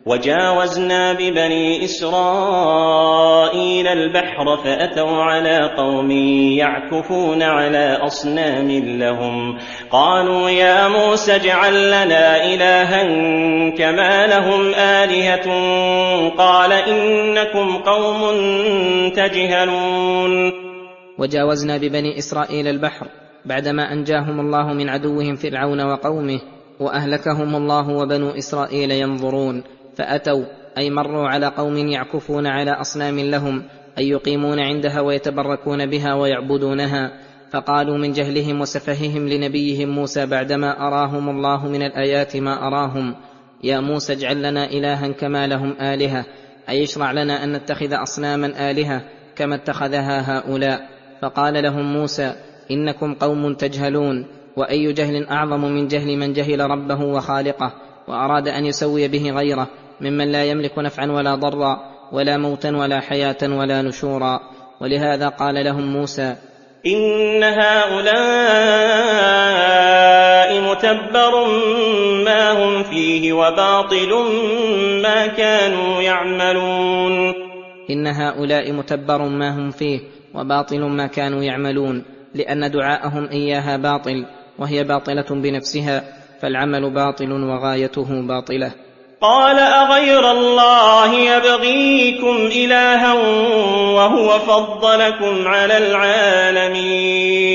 وجاوزنا ببني إسرائيل البحر فأتوا على قوم يعكفون على أصنام لهم قالوا يا موسى اجعل لنا إلها كما لهم آلهة قال إنكم قوم تجهلون. وجاوزنا ببني إسرائيل البحر بعدما أنجاهم الله من عدوهم فرعون وقومه وأهلكهم الله وبنو إسرائيل ينظرون، فأتوا أي مروا على قوم يعكفون على أصنام لهم أي يقيمون عندها ويتبركون بها ويعبدونها، فقالوا من جهلهم وسفههم لنبيهم موسى بعدما أراهم الله من الآيات ما أراهم يا موسى اجعل لنا إلها كما لهم آلهة، أي اشرع لنا أن نتخذ أصناما آلهة كما اتخذها هؤلاء. فقال لهم موسى إنكم قوم تجهلون، وأي جهل أعظم من جهل من جهل ربه وخالقه وأراد أن يسوي به غيره ممن لا يملك نفعا ولا ضرا ولا موتا ولا حياة ولا نشورا. ولهذا قال لهم موسى إن هؤلاء متبر ما هم فيه وباطل ما كانوا يعملون. إن هؤلاء متبر ما هم فيه وباطل ما كانوا يعملون، لأن دعاءهم إياها باطل وهي باطلة بنفسها، فالعمل باطل وغايته باطلة. قال أغير الله يبغيكم إلها وهو فضلكم على العالمين.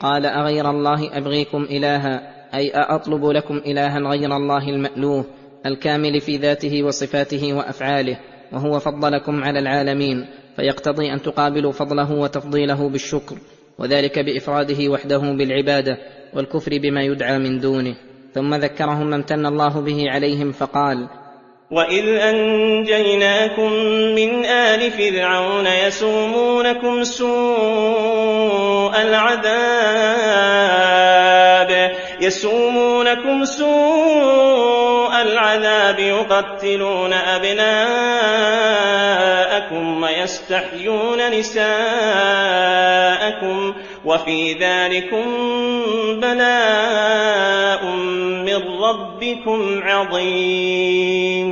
قال أغير الله أبغيكم إلها أي أطلب لكم إلها غير الله المألوه الكامل في ذاته وصفاته وأفعاله، وهو فضلكم على العالمين، فيقتضي أن تقابلوا فضله وتفضيله بالشكر، وذلك بإفراده وحده بالعبادة والكفر بما يدعى من دونه. ثم ذكرهم ما امتن الله به عليهم فقال وإذ أنجيناكم من آل فرعون يسومونكم سوء العذاب يقتلون أبناءكم ويستحيون نساءكم وفي ذلكم بلاء من ربكم عظيم.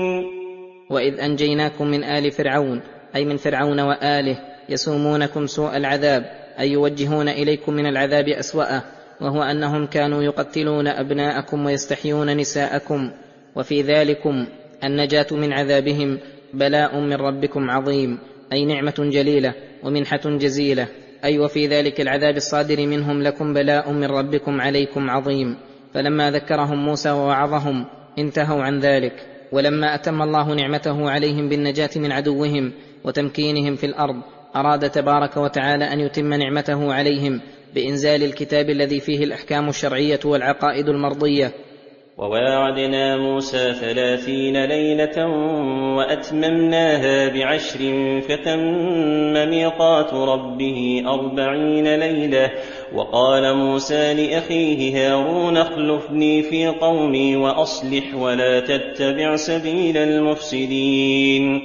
وإذ أنجيناكم من آل فرعون أي من فرعون وآله يسومونكم سوء العذاب أي يوجهون إليكم من العذاب أسوأه، وهو أنهم كانوا يقتلون أبناءكم ويستحيون نساءكم، وفي ذلكم النجاة من عذابهم بلاء من ربكم عظيم أي نعمة جليلة ومنحة جزيلة، أي وفي ذلك العذاب الصادر منهم لكم بلاء من ربكم عليكم عظيم. فلما ذكرهم موسى ووعظهم انتهوا عن ذلك، ولما أتم الله نعمته عليهم بالنجاة من عدوهم وتمكينهم في الأرض أراد تبارك وتعالى أن يتم نعمته عليهم بإنزال الكتاب الذي فيه الأحكام الشرعية والعقائد المرضية. وواعدنا موسى 30 ليلة وأتممناها ب10 فتم ميقات ربه 40 ليلة. وقال موسى لأخيه هارون اخلفني في قومي وأصلح ولا تتبع سبيل المفسدين.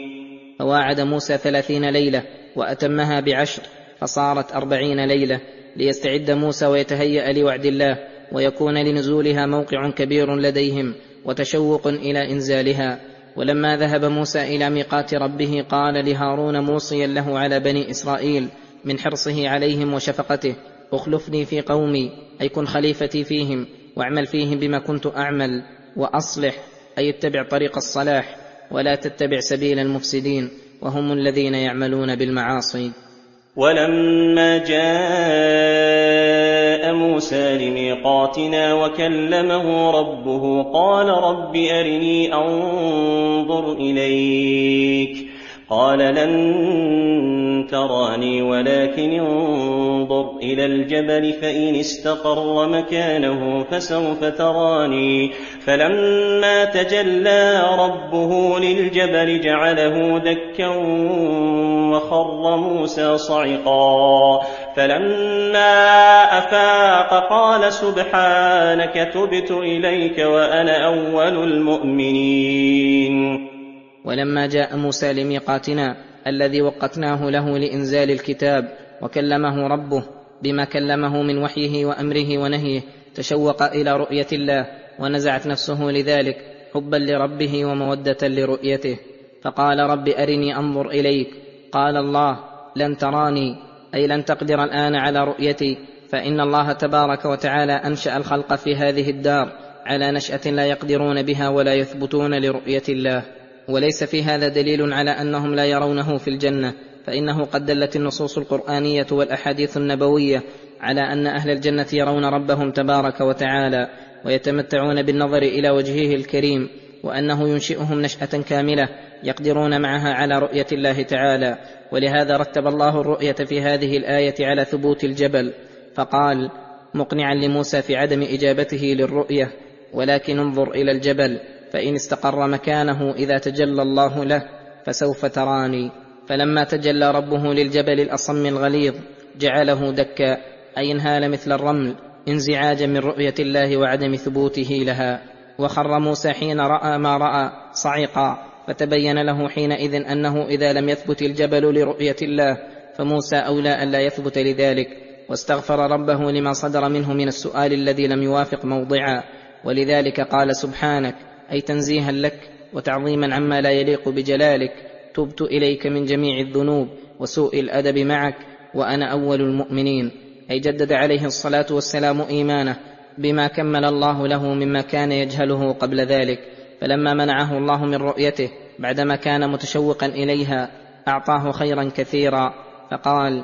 فواعد موسى 30 ليلة وأتمها ب10 فصارت 40 ليلة، ليستعد موسى ويتهيأ لوعد الله، ويكون لنزولها موقع كبير لديهم وتشوق إلى إنزالها. ولما ذهب موسى إلى ميقات ربه قال لهارون موصيا له على بني إسرائيل من حرصه عليهم وشفقته اخلفني في قومي أي كن خليفتي فيهم واعمل فيهم بما كنت أعمل، وأصلح أي اتبع طريق الصلاح ولا تتبع سبيل المفسدين وهم الذين يعملون بالمعاصي. ولما جاء موسى لميقاتنا وكلمه ربه قال رب أرني أنظر إليك قال لن تراني ولكن انظر إلى الجبل فإن استقر مكانه فسوف تراني. فلما تجلى ربه للجبل جعله دكا وخر موسى صعقا. فلما أفاق قال سبحانك تبت إليك وأنا أول المؤمنين. ولما جاء موسى لميقاتنا الذي وقتناه له لإنزال الكتاب وكلمه ربه بما كلمه من وحيه وأمره ونهيه تشوق إلى رؤية الله ونزعت نفسه لذلك، حبا لربه ومودة لرؤيته، فقال رب أرني أنظر إليك. قال الله لن تراني، أي لن تقدر الآن على رؤيتي، فإن الله تبارك وتعالى أنشأ الخلق في هذه الدار على نشأة لا يقدرون بها ولا يثبتون لرؤية الله. وليس في هذا دليل على أنهم لا يرونه في الجنة، فإنه قد دلت النصوص القرآنية والأحاديث النبوية على أن أهل الجنة يرون ربهم تبارك وتعالى ويتمتعون بالنظر إلى وجهه الكريم، وأنه ينشئهم نشأة كاملة يقدرون معها على رؤية الله تعالى. ولهذا رتب الله الرؤية في هذه الآية على ثبوت الجبل، فقال مقنعا لموسى في عدم إجابته للرؤية: ولكن انظر إلى الجبل فإن استقر مكانه إذا تجلى الله له فسوف تراني. فلما تجلى ربه للجبل الأصم الغليظ جعله دكا، أي انهال مثل الرمل انزعاجا من رؤية الله وعدم ثبوته لها. وخر موسى حين رأى ما رأى صعقا، فتبين له حينئذ أنه إذا لم يثبت الجبل لرؤية الله فموسى أولى أن لا يثبت لذلك، واستغفر ربه لما صدر منه من السؤال الذي لم يوافق موضعا. ولذلك قال سبحانك، أي تنزيها لك وتعظيما عما لا يليق بجلالك: تبت إليك من جميع الذنوب وسوء الأدب معك وأنا أول المؤمنين. أي جدد عليه الصلاة والسلام إيمانه بما كمل الله له مما كان يجهله قبل ذلك. فلما منعه الله من رؤيته بعدما كان متشوقا إليها أعطاه خيرا كثيرا، فقال: